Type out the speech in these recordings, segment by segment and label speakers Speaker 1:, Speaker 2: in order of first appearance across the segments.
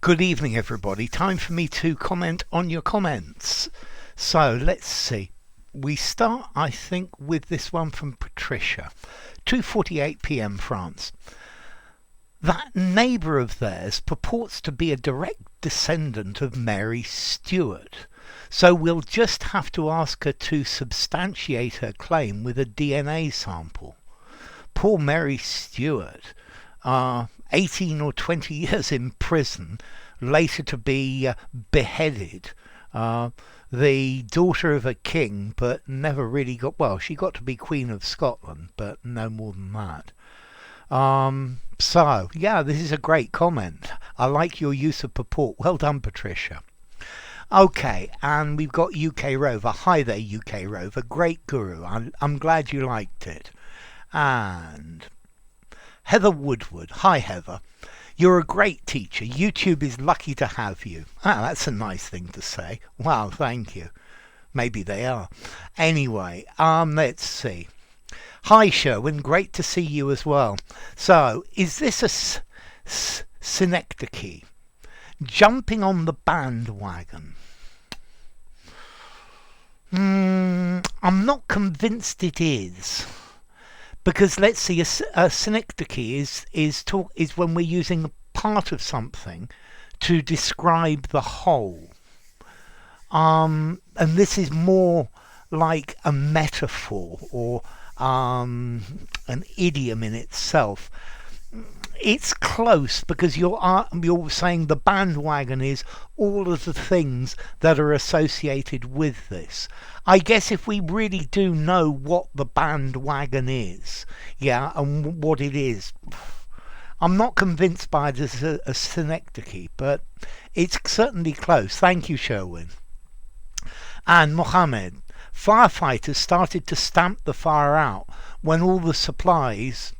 Speaker 1: Good evening, everybody. Time for me to comment on your comments. So let's see. We start, I think, with this one from Patricia. 2:48 p.m. France. That neighbour of theirs purports to be a direct descendant of Mary Stuart. So we'll just have to ask her to substantiate her claim with a DNA sample. Poor Mary Stuart. 18 or 20 years in prison, later to be beheaded. The daughter of a king, but never really got, well, she got to be Queen of Scotland, but no more than that. So, yeah, this is a great comment. I like your use of purport. Well done, Patricia. Okay, and we've got UK Rover. Hi there, UK Rover. Great guru. I'm glad you liked it. And Heather Woodward. Hi, Heather. You're a great teacher. YouTube is lucky to have you. Ah, that's a nice thing to say. Wow, thank you. Maybe they are. Anyway, let's see. Hi, Sherwin. Great to see you as well. So, is this a synecdoche? Jumping on the bandwagon. I'm not convinced it is. Because let's see, a synecdoche is when we're using a part of something to describe the whole. And this is more like a metaphor or an idiom in itself. It's close because you're saying the bandwagon is all of the things that are associated with this. I guess if we really do know what the bandwagon is, yeah, and what it is, I'm not convinced by it as a synecdoche, but it's certainly close. Thank you, Sherwin. And Mohammed, firefighters started to stamp the fire out when all the supplies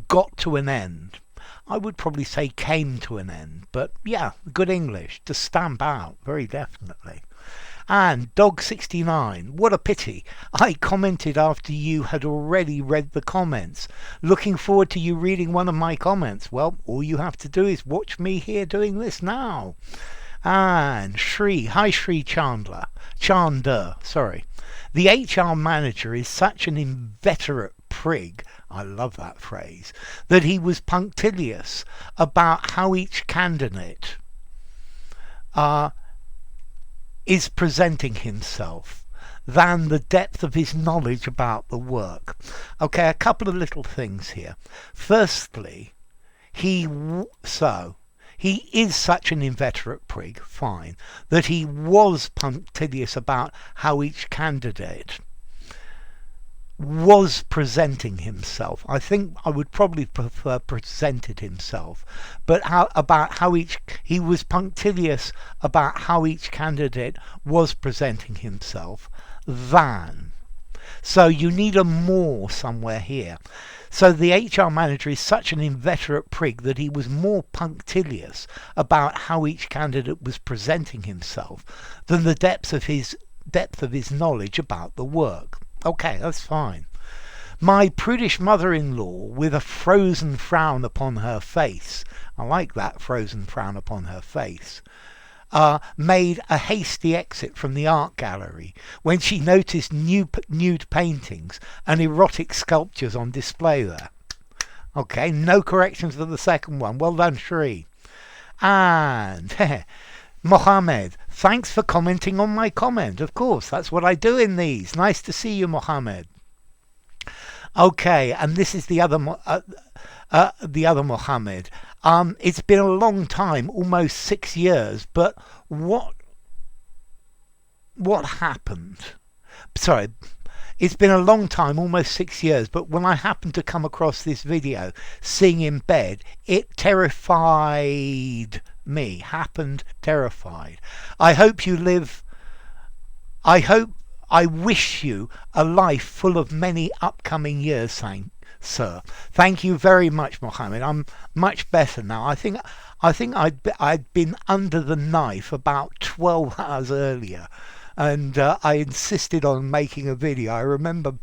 Speaker 1: got to an end. I would probably say came to an end, but yeah, good English, to stamp out, very definitely. And Dog69, what a pity. I commented after you had already read the comments. Looking forward to you reading one of my comments. Well, all you have to do is watch me here doing this now. And Shree, hi Shree Chander, sorry. The HR manager is such an inveterate prig, I love that phrase, that he was punctilious about how each candidate is presenting himself than the depth of his knowledge about the work. Okay, a couple of little things here. Firstly, he is such an inveterate prig, fine, that he was punctilious about how each candidate was presenting himself. I think I would probably prefer presented himself, but he was punctilious about how each candidate was presenting himself than. So you need a more somewhere here. So the HR manager is such an inveterate prig that he was more punctilious about how each candidate was presenting himself than the depth of his knowledge about the work. Okay, that's fine. My prudish mother-in-law, with a frozen frown upon her face, I like that, frozen frown upon her face, made a hasty exit from the art gallery when she noticed nude paintings and erotic sculptures on display there. Okay, no corrections for the second one. Well done, Shree. And Mohammed, thanks for commenting on my comment. Of course, that's what I do in these. Nice to see you, Mohammed. Okay, and this is the other Mohammed. It's been a long time, almost 6 years, but what happened? Sorry, it's been a long time, almost 6 years, but when I happened to come across this video, Seeing in Bed, it terrified me. Happened terrified. I wish you a life full of many upcoming years, sir. Thank you very much, Mohammed. I'm much better now. I think I'd been under the knife about 12 hours earlier, and I insisted on making a video. I remember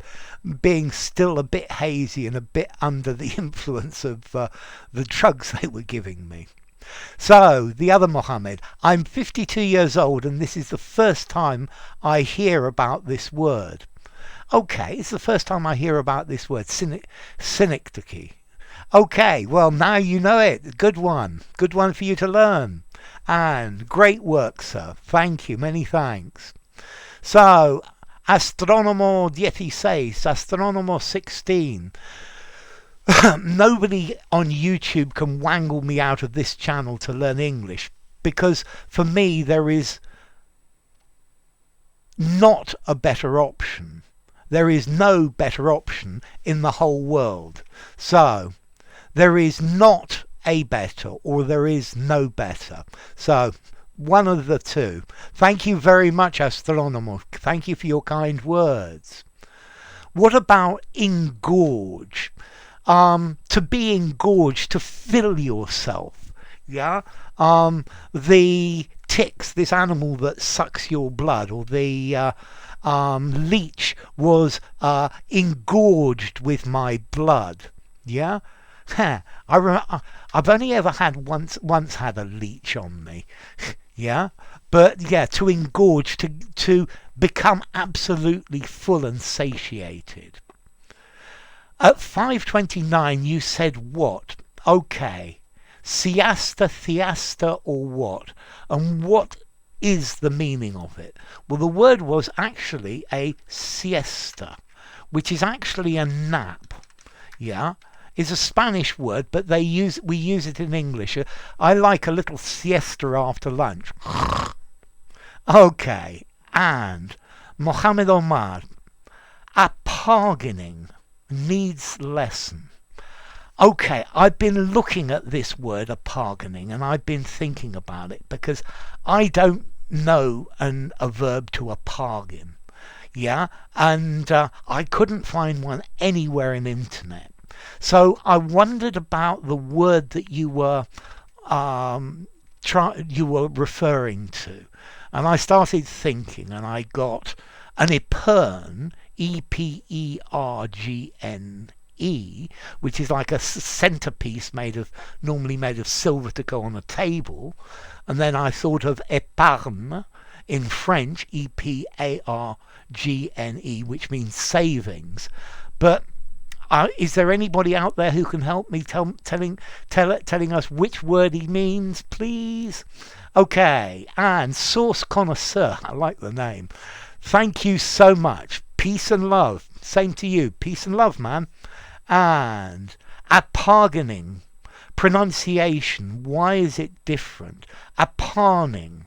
Speaker 1: being still a bit hazy and a bit under the influence of the drugs they were giving me. So, the other Mohammed, I'm 52 years old and this is the first time I hear about this word. Okay, it's the first time I hear about this word, synecdoche. Okay, well, now you know it. Good one. Good one for you to learn. And great work, sir. Thank you. Many thanks. So, Astronomer 16, Astronomer 16. Nobody on YouTube can wangle me out of this channel to learn English, because for me there is not a better option. There is no better option in the whole world. So there is not a better, or there is no better. So one of the two. Thank you very much, Astronomer. Thank you for your kind words. What about engorge? To be engorged, to fill yourself. Yeah. The ticks, this animal that sucks your blood, or the leech was engorged with my blood. Yeah. I've only ever had once had a leech on me. Yeah. But yeah, to engorge, to become absolutely full and satiated. At 5:29 you said what? Okay. Siesta, theasta, or what? And what is the meaning of it? Well, the word was actually a siesta, which is actually a nap. Yeah? It's a Spanish word, but we use it in English. I like a little siesta after lunch. Okay. And Mohammed Omar, a bargaining needs lesson. Okay, I've been looking at this word, a bargaining, and I've been thinking about it, because I don't know a verb to a bargain. Yeah, and I couldn't find one anywhere in the internet. So I wondered about the word that you were referring to, and I started thinking, and I got an epergne, E-P-E-R-G-N-E, which is like a centerpiece normally made of silver to go on a table. And then I thought of épargne in French, E-P-A-R-G-N-E, which means savings. But is there anybody out there who can help me telling us which word he means, please? Okay, and Sauce Connoisseur, I like the name. Thank you so much. Peace and love. Same to you. Peace and love, man. And bargaining. Pronunciation. Why is it different? Aparning.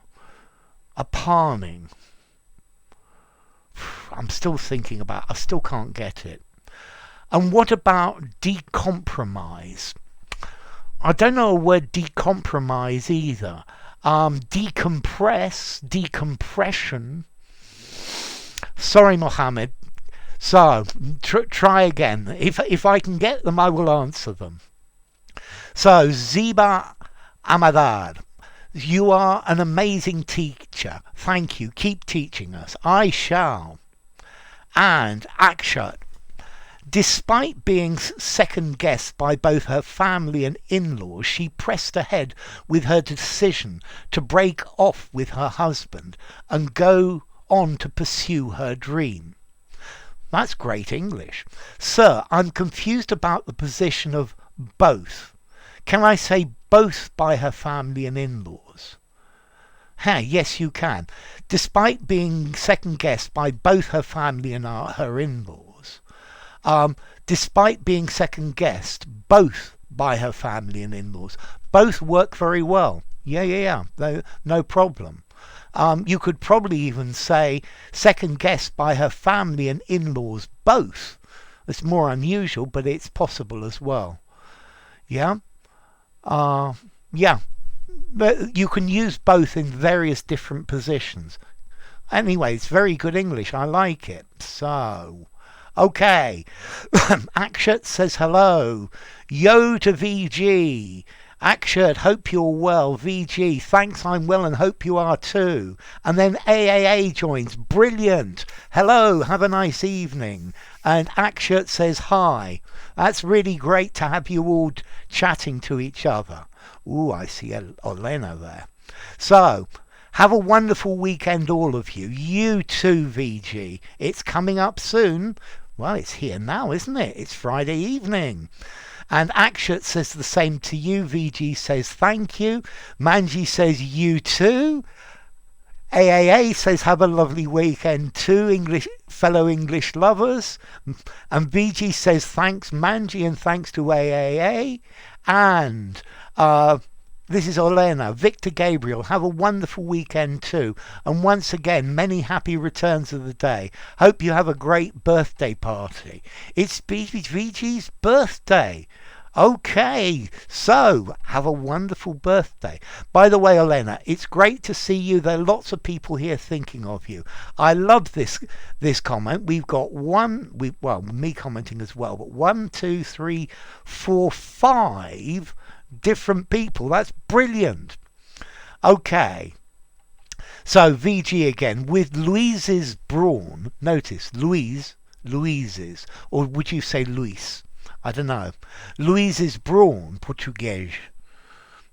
Speaker 1: I'm still thinking about it. I still can't get it. And what about decompromise? I don't know a word decompromise either. Decompress, decompression. Sorry, Mohammed. So, try again. If I can get them, I will answer them. So, Ziba Amadar, you are an amazing teacher. Thank you. Keep teaching us. I shall. And Akshat, despite being second-guessed by both her family and in-laws, she pressed ahead with her decision to break off with her husband and go on to pursue her dream. That's great English. Sir, I'm confused about the position of both. Can I say both by her family and in-laws? Yes, you can. Despite being second-guessed by both her family and her in-laws. Despite being second-guessed both by her family and in-laws. Both work very well. Yeah. No problem. You could probably even say second-guessed by her family and in-laws both. It's more unusual, but it's possible as well. Yeah? Yeah. But you can use both in various different positions. Anyway, it's very good English. I like it. So, okay. Akshat says hello. Yo to VG. Akshat, hope you're well. VG, thanks, I'm well and hope you are too. And then AAA joins. Brilliant. Hello, have a nice evening. And Akshat says hi. That's really great to have you all chatting to each other. Ooh, I see Olena there. So, have a wonderful weekend, all of you. You too, VG. It's coming up soon. Well, it's here now, isn't it? It's Friday evening. And Akshat says the same to you. VG says thank you. Manji says you too. AAA says have a lovely weekend too, fellow English lovers. And VG says thanks Manji and thanks to AAA. And this is Olena. Victor Gabriel, have a wonderful weekend too. And once again, many happy returns of the day. Hope you have a great birthday party. It's VG's birthday. Okay, so have a wonderful birthday. By the way, Olena, it's great to see you. There are lots of people here thinking of you. I love this comment. We've got me commenting as well, but 1, 2, 3, 4, 5 different people. That's brilliant. Okay, so VG again with Louise's brawn. Notice Louise's, or would you say Luis? I don't know. Louise's brawn, Portuguese.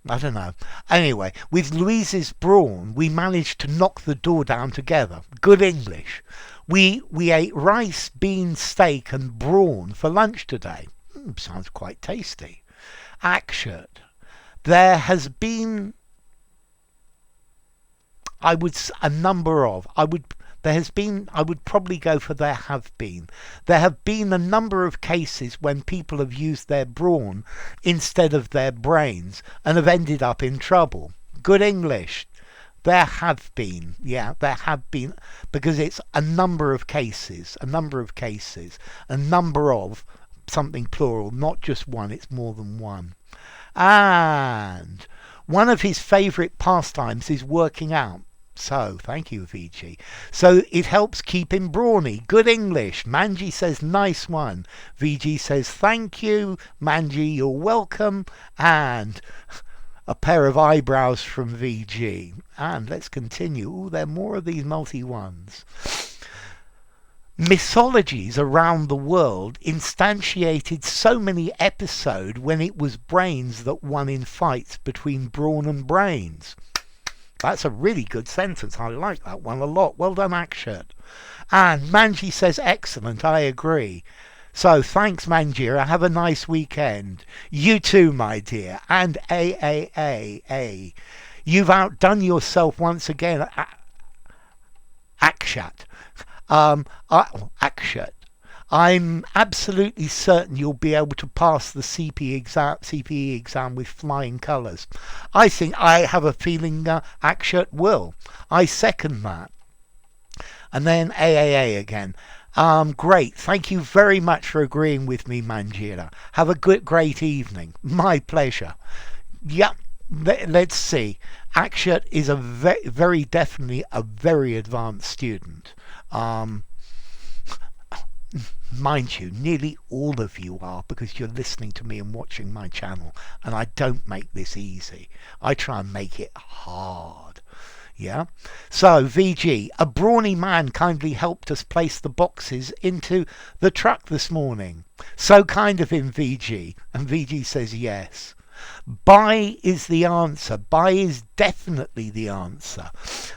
Speaker 1: I don't know. Anyway, with Louise's brawn, we managed to knock the door down together. Good English. We ate rice, beans, steak and brawn for lunch today. Sounds quite tasty. Akshat. There has been, I would probably go for there have been. There have been a number of cases when people have used their brawn instead of their brains and have ended up in trouble. Good English. There have been. Yeah, there have been, because it's a number of cases, a number of something plural, not just one, it's more than one. And one of his favourite pastimes is working out. So, thank you, VG. So, it helps keep him brawny. Good English. Manji says, nice one. VG says, thank you. Manji, you're welcome. And a pair of eyebrows from VG. And let's continue. Ooh, there are more of these multi ones. Mythologies around the world instantiated so many episodes when it was brains that won in fights between brawn and brains. That's a really good sentence. I like that one a lot. Well done, Akshat. And Manji says, excellent, I agree. So thanks, Manjira. Have a nice weekend. You too, my dear. And AAA. You've outdone yourself once again, Akshat. Akshat. I'm absolutely certain you'll be able to pass the CPE exam with flying colours. I have a feeling Akshat will. I second that. And then AAA again. Great. Thank you very much for agreeing with me, Manjira. Have a great evening. My pleasure. Yep. Let's see. Akshat is a very definitely a very advanced student. Mind you, nearly all of you are, because you're listening to me and watching my channel, and I don't make this easy. I try and make it hard. Yeah? So, VG, a brawny man kindly helped us place the boxes into the truck this morning. So kind of him, VG. And VG says yes. Buy is the answer. Buy is definitely the answer.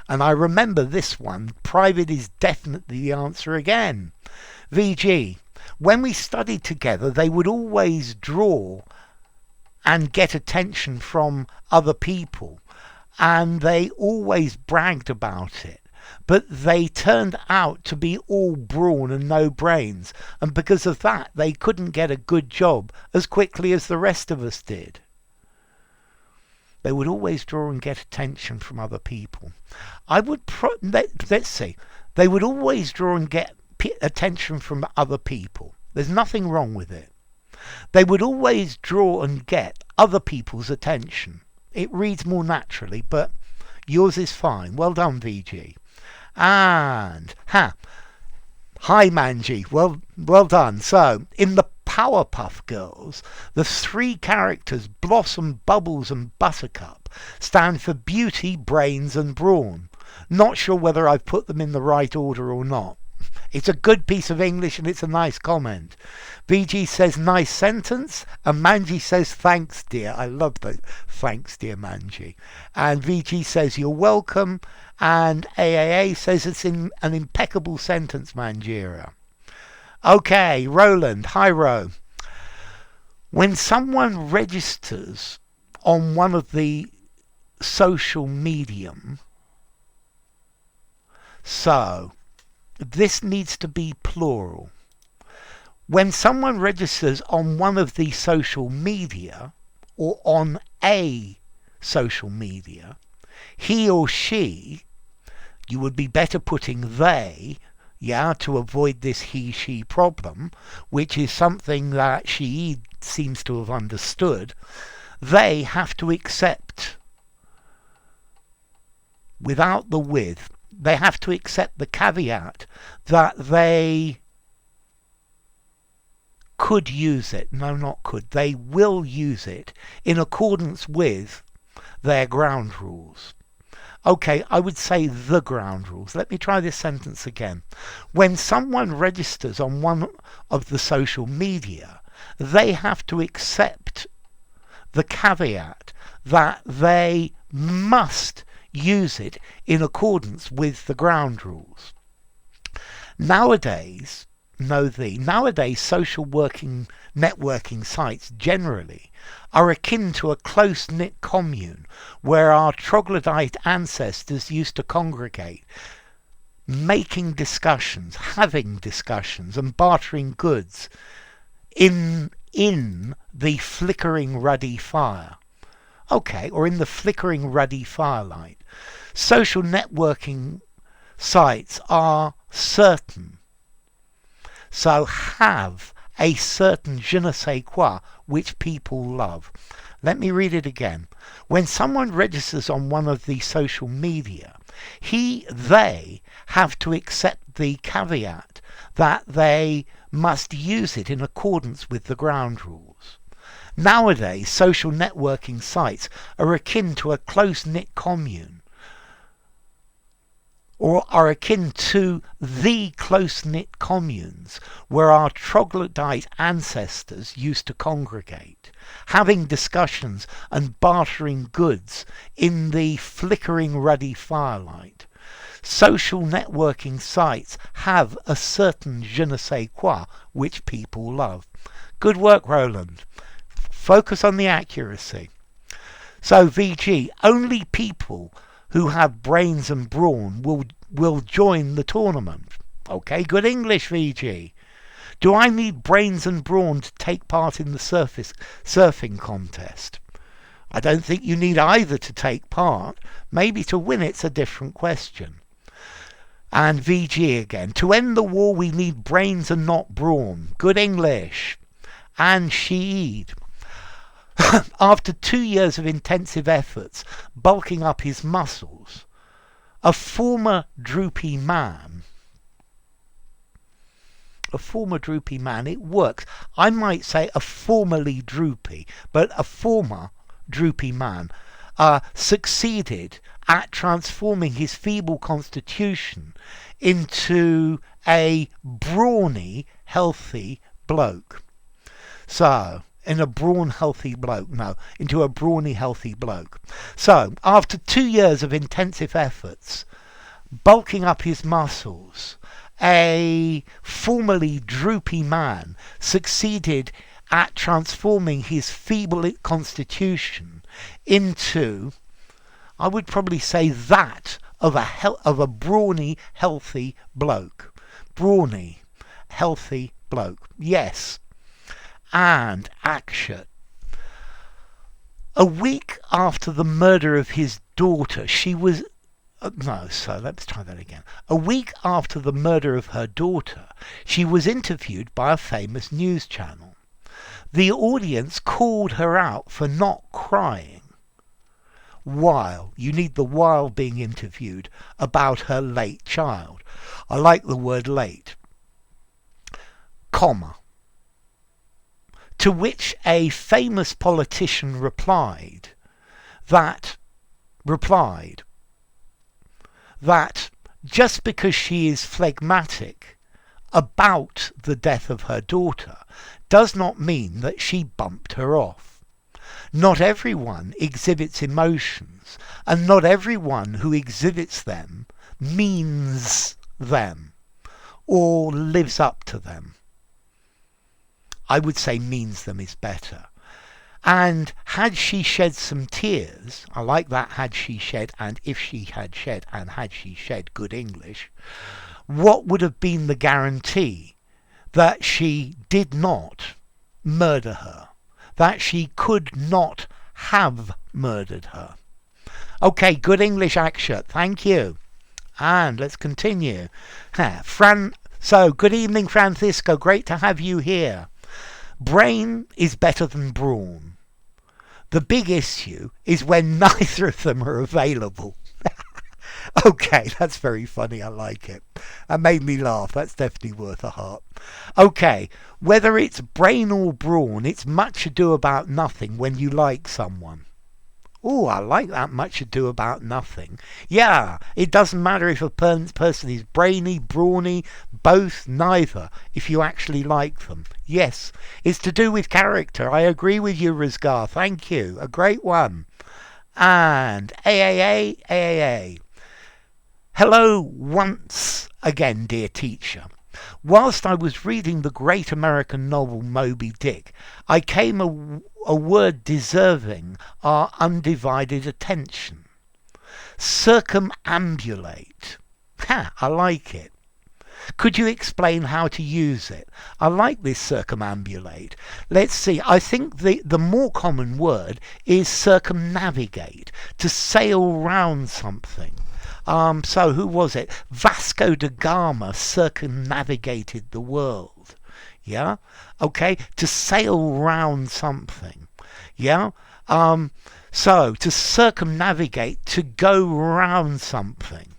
Speaker 1: And I remember this one. Private is definitely the answer again. VG, when we studied together, they would always draw and get attention from other people. And they always bragged about it. But they turned out to be all brawn and no brains. And because of that, they couldn't get a good job as quickly as the rest of us did. They would always draw and get attention from other people. Let's see. They would always draw and get attention from other people. There's nothing wrong with it. They would always draw and get other people's attention. It reads more naturally, but yours is fine. Well done, VG. And, hi Manji. Well done. So, in the Powerpuff Girls, the three characters, Blossom, Bubbles and Buttercup, stand for beauty, brains and brawn. Not sure whether I've put them in the right order or not. It's a good piece of English and it's a nice comment. VG says nice sentence, and Manji says thanks dear. I love those. Thanks dear Manji. And VG says you're welcome, and AAA says it's an impeccable sentence, Manjira. Okay, Roland. Hi, Ro. When someone registers on one of the social medium, so this needs to be plural. When someone registers on one of the social media or on a social media, he or she, you would be better putting they, to avoid this he-she problem, which is something that she seems to have understood. They have to accept, without the with, they have to accept the caveat that they could use it. No, not could. They will use it in accordance with their ground rules. Okay, I would say the ground rules. Let me try this sentence again. When someone registers on one of the social media, they have to accept the caveat that they must use it in accordance with the ground rules. Nowadays, social networking sites generally are akin to a close-knit commune where our troglodyte ancestors used to congregate, making discussions, having discussions, and bartering goods in the flickering ruddy fire. Okay, or in the flickering ruddy firelight. Social networking sites are certain. So have a certain je ne sais quoi which people love. Let me read it again. When someone registers on one of the social media, they have to accept the caveat that they must use it in accordance with the ground rules. Nowadays, social networking sites are akin to a close-knit commune, or are akin to the close-knit communes where our troglodyte ancestors used to congregate, having discussions and bartering goods in the flickering ruddy firelight. Social networking sites have a certain je ne sais quoi which people love. Good work, Roland. Focus on the accuracy. So, VG, only people who have brains and brawn will join the tournament. Okay, good English, VG. Do I need brains and brawn to take part in the surfing contest? I don't think you need either to take part. Maybe to win it's a different question. And VG again. To end the war we need brains and not brawn. Good English. And Sheed. After 2 years of intensive efforts bulking up his muscles, a former droopy man, it works. I might say a formerly droopy, but a former droopy man succeeded at transforming his feeble constitution into a brawny, healthy bloke. So, into a brawny, healthy bloke. So, after 2 years of intensive efforts, bulking up his muscles, a formerly droopy man succeeded at transforming his feeble constitution into, I would probably say, that of a brawny, healthy bloke. Brawny, healthy bloke. Yes. And action. A week after the murder of his daughter, let's try that again. A week after the murder of her daughter, she was interviewed by a famous news channel. The audience called her out for not crying while being interviewed about her late child. I like the word late. Comma. To which a famous politician replied that just because she is phlegmatic about the death of her daughter does not mean that she bumped her off. Not everyone exhibits emotions, and not everyone who exhibits them means them or lives up to them. I would say means them is better. And had she shed some tears, I like that, had she shed, and if she had shed, and had she shed, good English, what would have been the guarantee that she did not murder her, that she could not have murdered her? Okay, good English action, thank you. And let's continue. So, good evening, Francisco, great to have you here. Brain is better than brawn. The big issue is when neither of them are available. Okay, that's very funny, I like it. That made me laugh, that's definitely worth a heart. Okay, whether it's brain or brawn, it's much ado about nothing when you like someone. Oh, I like that, much ado about nothing. Yeah, it doesn't matter if a person is brainy, brawny, both, neither, if you actually like them. Yes, it's to do with character. I agree with you, Rizgar. Thank you. A great one. And AAA. Hello once again, dear teacher. Whilst I was reading the great American novel Moby Dick, I came a word deserving our undivided attention. Circumambulate. Ha, I like it. Could you explain how to use it? I like this circumambulate. Let's see, I think the more common word is circumnavigate, to sail round something. So who was it? Vasco da Gama circumnavigated the world. Yeah? Okay, to sail round something. Yeah? So to circumnavigate, to go round something.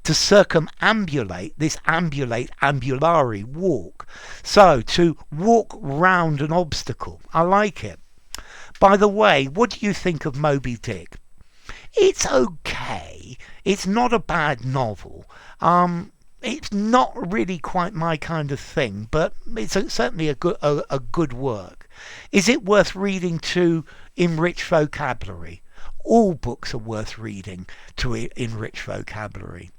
Speaker 1: To circumambulate, this ambulate, ambulare, walk. So to walk round an obstacle. I like it. By the way, what do you think of Moby Dick? It's okay. It's not a bad novel. It's not really quite my kind of thing, but it's certainly a good work. Is it worth reading to enrich vocabulary? All books are worth reading to enrich vocabulary.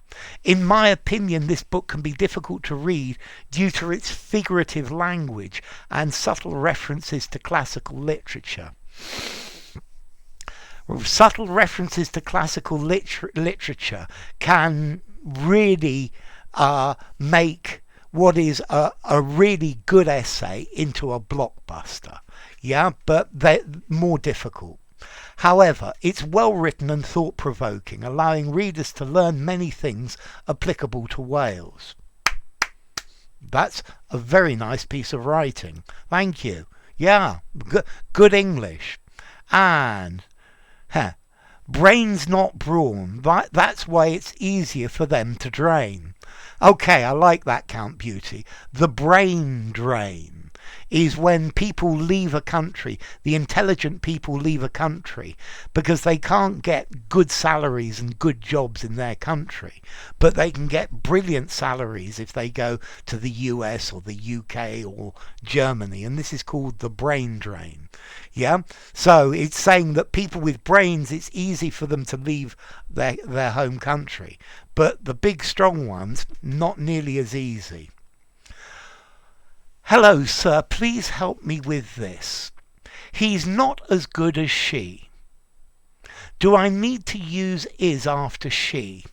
Speaker 1: In my opinion, this book can be difficult to read due to its figurative language and subtle references to classical literature. Subtle references to classical literature can really make what is a really good essay into a blockbuster. Yeah, but they're more difficult. However, it's well written and thought-provoking, allowing readers to learn many things applicable to whales. That's a very nice piece of writing. Thank you. Yeah, good English. And brain's not brawn. That's why it's easier for them to drain. Okay, I like that, Count Beauty. The brain drain is when people leave a country, the intelligent people leave a country because they can't get good salaries and good jobs in their country, but they can get brilliant salaries if they go to the US or the UK or Germany, and this is called the brain drain. Yeah, so it's saying that people with brains, it's easy for them to leave their home country, but the big strong ones, not nearly as easy. Hello, sir, please help me with this. He's not as good as she. Do I need to use is after she?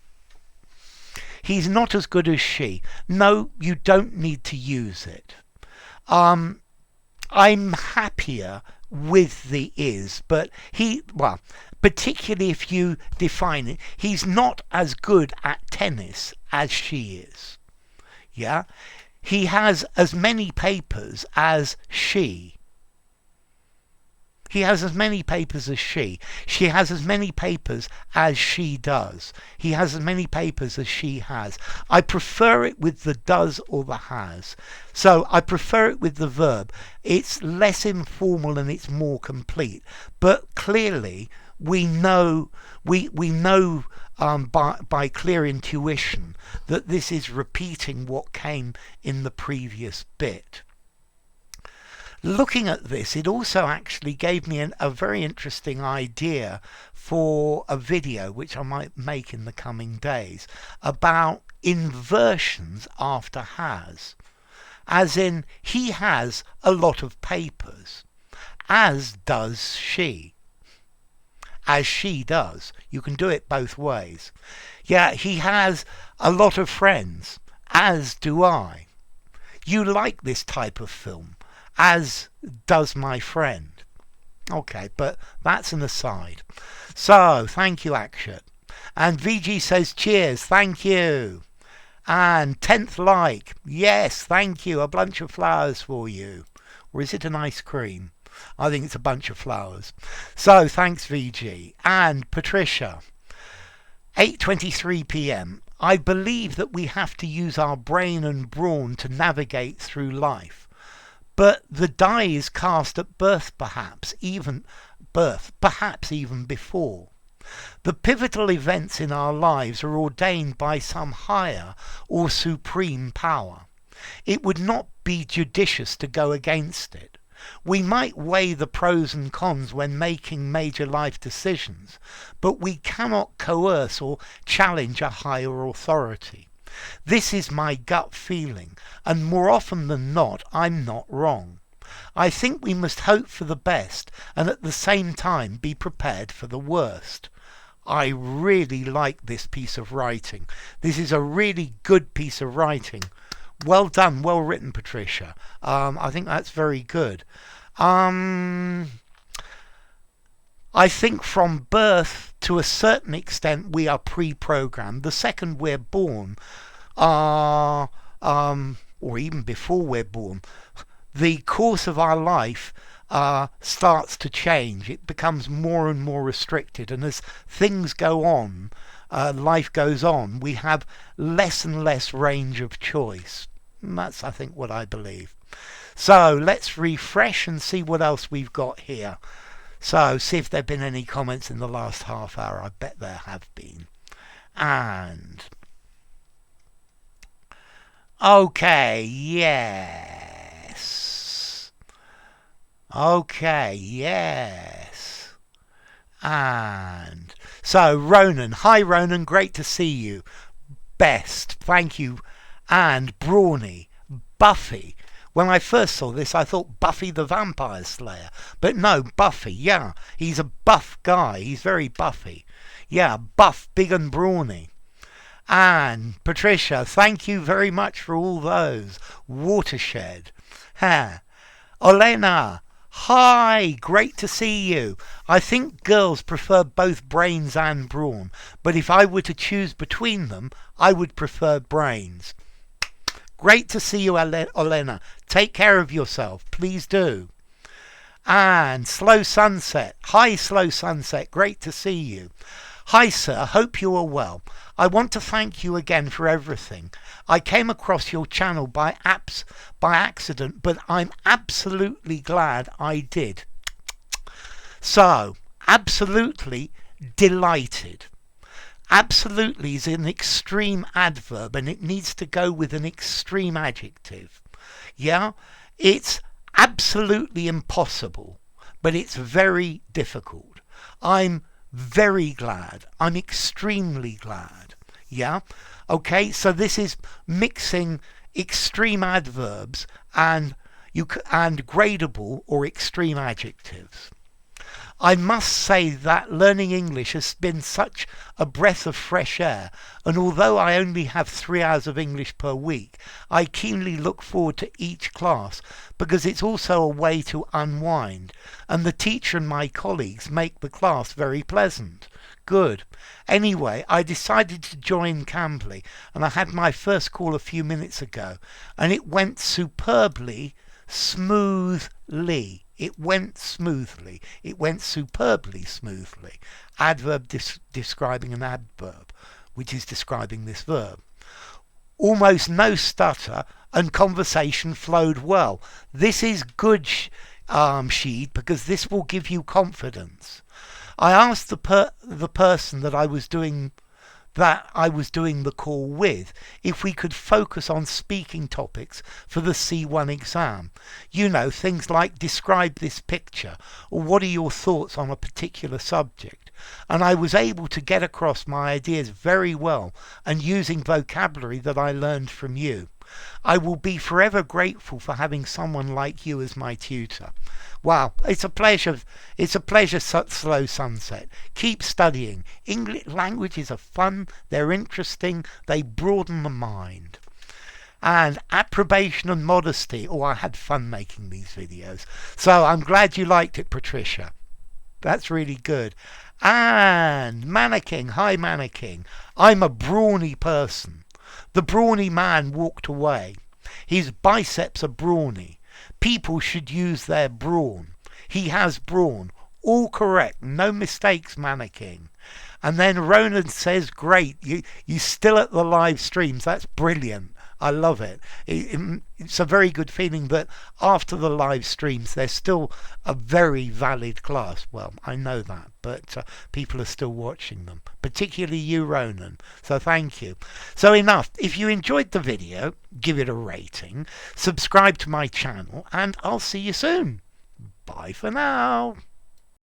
Speaker 1: He's not as good as she. No, you don't need to use it. I'm happier with the is, but particularly if you define it, he's not as good at tennis as she is. Yeah? He has as many papers as she. He has as many papers as she. She has as many papers as she does. He has as many papers as she has. I prefer it with the does or the has. So I prefer it with the verb. It's less informal and it's more complete. But clearly, we know by clear intuition that this is repeating what came in the previous bit. Looking at this, it also actually gave me a very interesting idea for a video which I might make in the coming days about inversions after has. As in, he has a lot of papers, as does she. As she does. You can do it both ways. Yeah, he has a lot of friends, as do I. You like this type of film, as does my friend. Okay, but that's an aside. So, thank you, Akshat. And VG says, cheers, thank you. And 10th like, yes, thank you, a bunch of flowers for you. Or is it an ice cream? I think it's a bunch of flowers. So, thanks, VG. And Patricia, 8:23 p.m. I believe that we have to use our brain and brawn to navigate through life. But the die is cast at birth, perhaps even before. The pivotal events in our lives are ordained by some higher or supreme power. It would not be judicious to go against it. We might weigh the pros and cons when making major life decisions, but we cannot coerce or challenge a higher authority. This is my gut feeling, and more often than not, I'm not wrong. I think we must hope for the best and at the same time be prepared for the worst. I really like this piece of writing. This is a really good piece of writing. Well done, well written, Patricia. I think that's very good. I think from birth, to a certain extent, we are pre-programmed. The second we're born, or even before we're born, the course of our life starts to change. It becomes more and more restricted, and as things go on, life goes on, we have less and less range of choice. And that's, I think, what I believe. So let's refresh and see what else we've got here. So see if there have been any comments in the last half hour. I bet there have been. And okay, yes. Okay, yes. And so Ronan, hi Ronan, great to see you. Best, thank you. And Brawny, Buffy. When I first saw this, I thought Buffy the Vampire Slayer. But no, Buffy, yeah. He's a buff guy. He's very buffy. Yeah, buff, big and brawny. And Patricia, thank you very much for all those. Watershed. Ha. Olena, hi, great to see you. I think girls prefer both brains and brawn. But if I were to choose between them, I would prefer brains. Great to see you, Olena. Take care of yourself. Please do. And Slow Sunset. Hi, Slow Sunset. Great to see you. Hi, sir. Hope you are well. I want to thank you again for everything. I came across your channel by accident, but I'm absolutely glad I did. So, absolutely delighted. Absolutely is an extreme adverb, and it needs to go with an extreme adjective. Yeah? It's absolutely impossible, but it's very difficult. I'm very glad. I'm extremely glad. Yeah? Okay, so this is mixing extreme adverbs and gradable or extreme adjectives. I must say that learning English has been such a breath of fresh air, and although I only have 3 hours of English per week, I keenly look forward to each class because it's also a way to unwind, and the teacher and my colleagues make the class very pleasant. Good. Anyway, I decided to join Cambly, and I had my first call a few minutes ago, and it went superbly, smoothly. It went smoothly. It went superbly smoothly. Adverb describing an adverb, which is describing this verb. Almost no stutter, and conversation flowed well. This is good, Sheed, because this will give you confidence. I asked the person that I was doing the call with if we could focus on speaking topics for the C1 exam. You know, things like describe this picture or what are your thoughts on a particular subject. And I was able to get across my ideas very well and using vocabulary that I learned from you. I will be forever grateful for having someone like you as my tutor. Wow, it's a pleasure. It's a pleasure, Slow Sunset. Keep studying. English languages are fun, they're interesting, they broaden the mind. And approbation and modesty. Oh, I had fun making these videos. So I'm glad you liked it, Patricia. That's really good. And Mannequin, hi Mannequin. I'm a brawny person. The brawny man walked away. His biceps are brawny. People should use their brawn. He has brawn. All correct. No mistakes, Mannequin. And then Ronan says, great. You still at the live streams. That's brilliant. I love it. It's a very good feeling that after the live streams, there's still a very valid class. Well, I know that, but people are still watching them, particularly you, Ronan. So thank you. So enough. If you enjoyed the video, give it a rating, subscribe to my channel, and I'll see you soon. Bye for now.